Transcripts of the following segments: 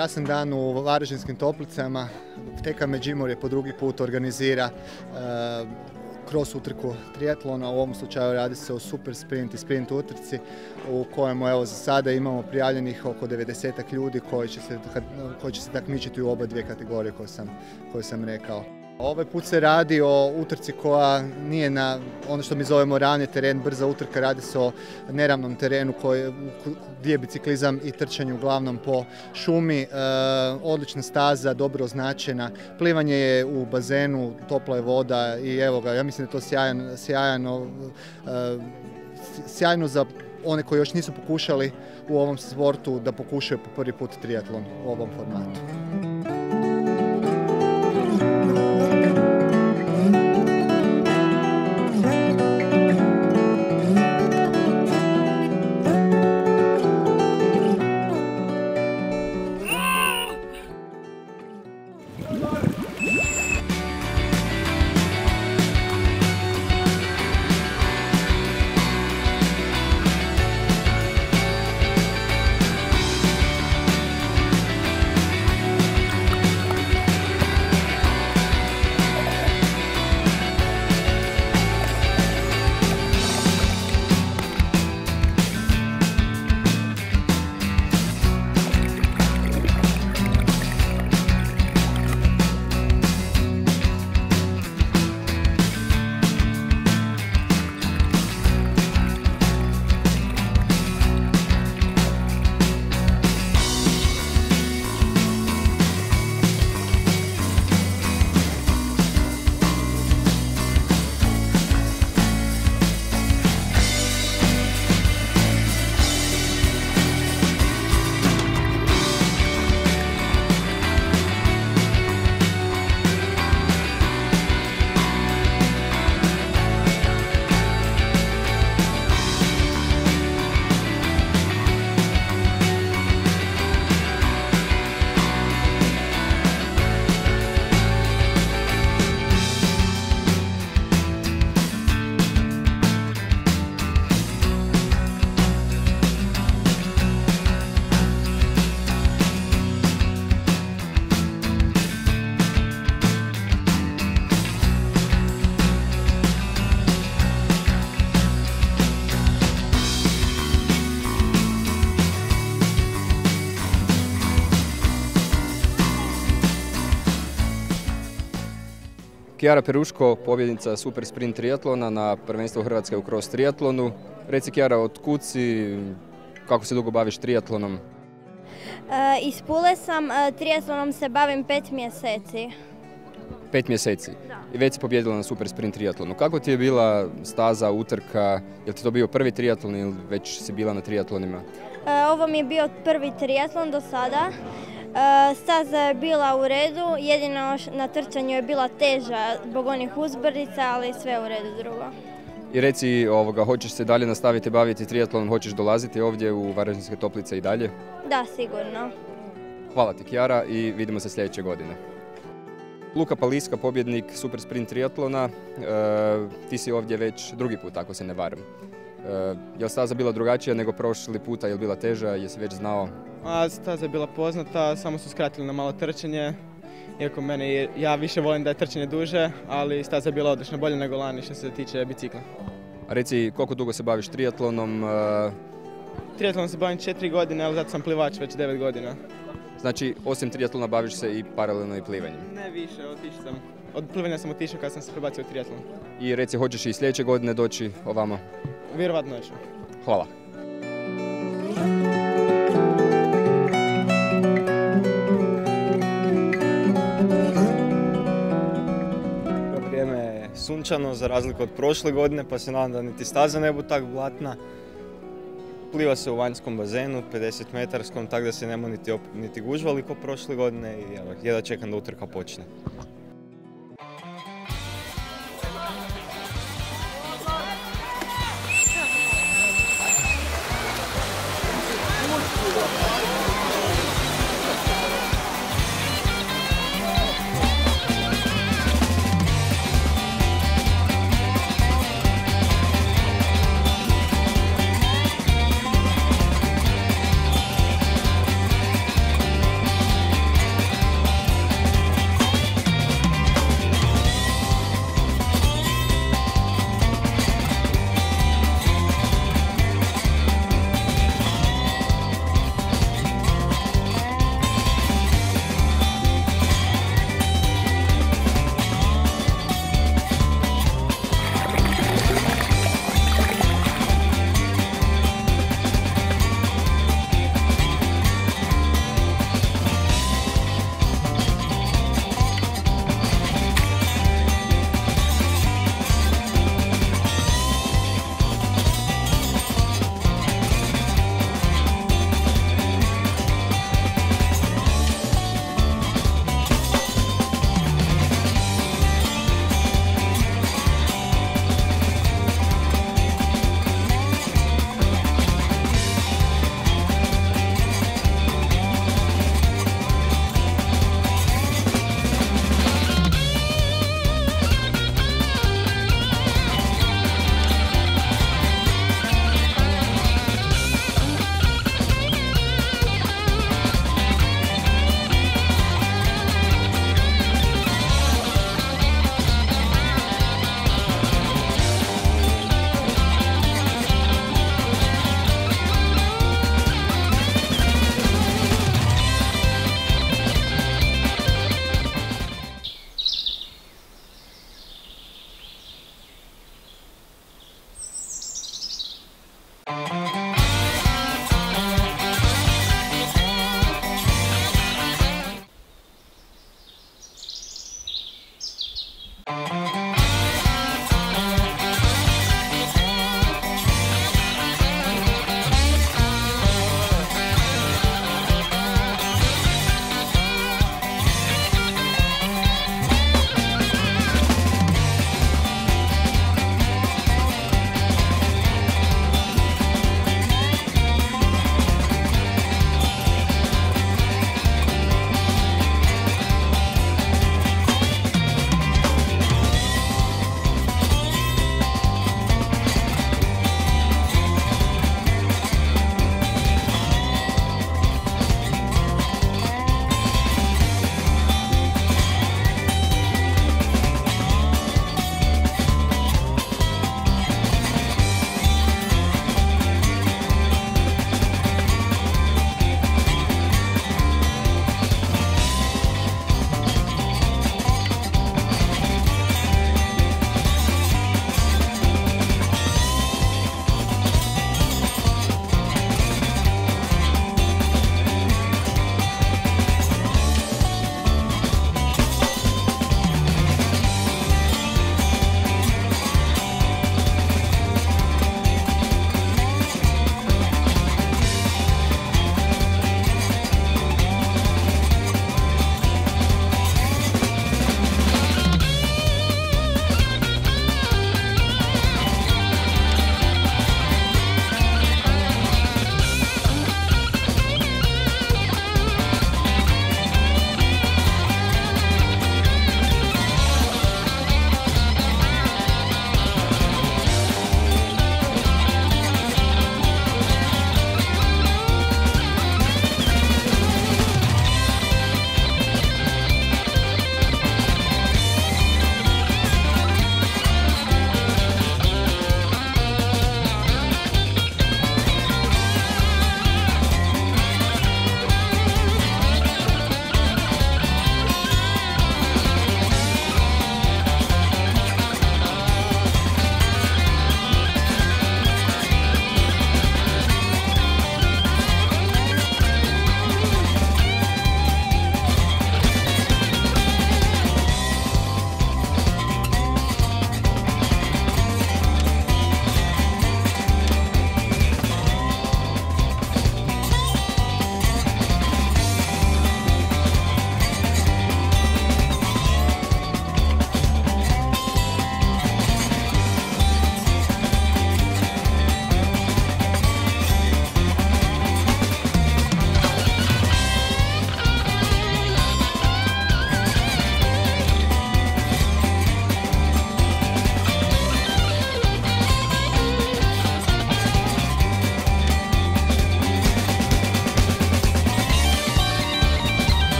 krasan dan u Varaždinskim Toplicama. TK Međimurje po drugi put organizira cross utrku triatlona. U ovom slučaju radi se o super sprint i sprint utrci u kojemu evo za sada imamo prijavljenih oko 90 ljudi koji će se takmičiti u oba dvije kategorije koje sam rekao. Ovaj put se radi o utrci koja nije na ono što mi zovemo rani teren, brza utrka. Radi se o neravnom terenu gdje je biciklizam i trčanje uglavnom po šumi. Odlična staza, dobro označena. Plivanje je u bazenu, topla je voda i evo ga, ja mislim da je to sjajno za one koji još nisu pokušali u ovom sportu da pokušaju po prvi put triatlon u ovom formatu. Kijara Peruško, pobjednica Super Sprint triatlona na prvenstvu Hrvatske u cross triatlonu. Reci Kijara, od kud si, kako se dugo baviš triatlonom? Iz Pule sam, triatlonom se bavim 5 mjeseci. 5 mjeseci? Da. I već si pobjedila na Super Sprint triatlonu. Kako ti je bila staza, utrka? Je li ti to bio prvi triatlon ili već si bila na triatlonima? Ovo mi je bio prvi triatlon do sada. Staza je bila u redu, jedino na trčanju je bila teža zbog onih uzbrdica, ali sve u redu drugo. I reci, hoćeš se dalje nastaviti baviti triatlonom, hoćeš dolaziti ovdje u Varaždinske Toplice i dalje? Da, sigurno. Hvala ti Kijara i vidimo se sljedeće godine. Luka Paliska, pobjednik Super Sprint triatlona, ti si ovdje već drugi put, ako se ne varam. Je li staza bila drugačija nego prošli puta, je li bila teža, jesi već znao? Staza je bila poznata, samo su skratili na malo trčanje. Iako ja više volim da je trčanje duže, ali staza je bila odlično, bolje nego lani što se tiče bicikla. A reci, koliko dugo se baviš triatlonom? Triatlonom se bavim 4 godine, ali zato sam plivač već 9 godina. Znači, osim triatlona baviš se i paralelno i plivanjem? Ne više, otišao sam. Od plivanja sam otišao kad sam se prebacio u triatlon. I reci, hoćeš i sljedeće godine doći ovamo? Vjerovatno ću. Hvala. Vrijeme je sunčano za razliku od prošle godine, pa se nadam da niti staza ne bude tako blatna. Pliva se u vanjskom bazenu, 50 metarskom, tako da se nema niti gužvali kao prošle godine i jedva čekam da utrka počne.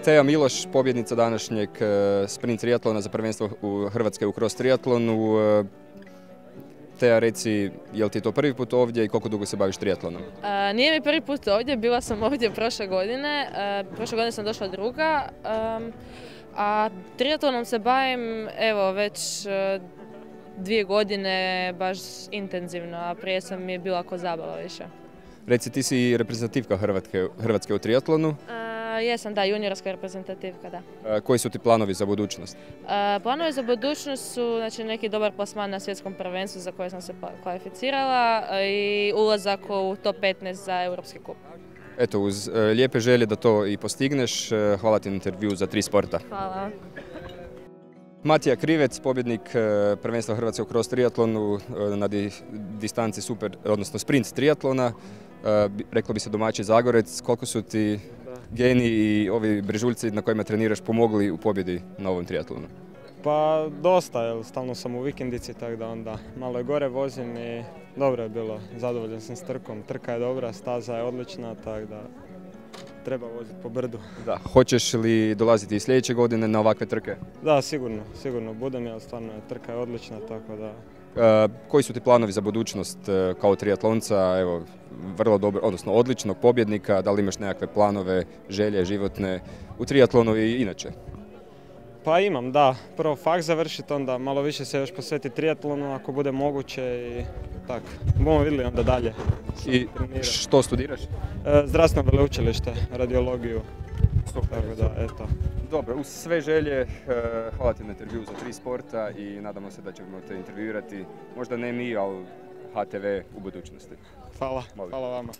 Teja Miloš, pobjednica današnjeg sprint triatlona za prvenstvo Hrvatske u cross triatlonu. Teja, reci, je li ti to prvi put ovdje i koliko dugo se baviš triatlonom? Nije mi prvi put ovdje, bila sam ovdje prošle godine. Prošle godine sam došla druga, a triatlonom se bavim evo već 2 godine baš intenzivno, a prije sam mi je bila ko zabava više. Reci, ti si reprezentativka Hrvatske u triatlonu. Jesam, da, juniorska reprezentativka, da. Koji su ti planovi za budućnost? Planovi za budućnost su znači, neki dobar plasman na svjetskom prvenstvu za koje sam se kvalificirala i ulazak u top 15 za Europski kup. Eto, uz lijepe želje da to i postigneš, hvala ti na intervju za 3 sporta. Hvala. Matija Krivec, pobjednik prvenstva Hrvatske u cross triatlonu na distanci super, odnosno sprint triatlona. Reklo bi se domaći Zagorec. Koliko su ti geni i ovi brežuljci na kojima treniraš pomogli u pobjedi na ovom triatlonu? Pa dosta, jer stalno sam u vikendici, tako da onda malo je gore vozim i dobro je bilo. Zadovoljan sam s trkom. Trka je dobra, staza je odlična, tako da treba voziti po brdu. Da. Hoćeš li dolaziti i sljedeće godine na ovakve trke? Da, sigurno budem, jer stvarno trka je odlična, tako da... Koji su ti planovi za budućnost kao triatlonca, evo, vrlo dobro, odnosno odličnog pobjednika, da li imaš nekakve planove, želje životne u triatlonu i inače? Pa imam, da. Prvo faks završiti, onda malo više se još posvetiti triatlonu ako bude moguće i tako. Bomo vidjeli onda dalje. I što studiraš? Zdravstveno veleučilište, radiologiju. Tako da, eto. Dobro, uz sve želje, hvala ti na intervju za 3 sporta i nadamo se da ćemo te intervjuirati, možda ne mi, ali HTV u budućnosti. Hvala vama.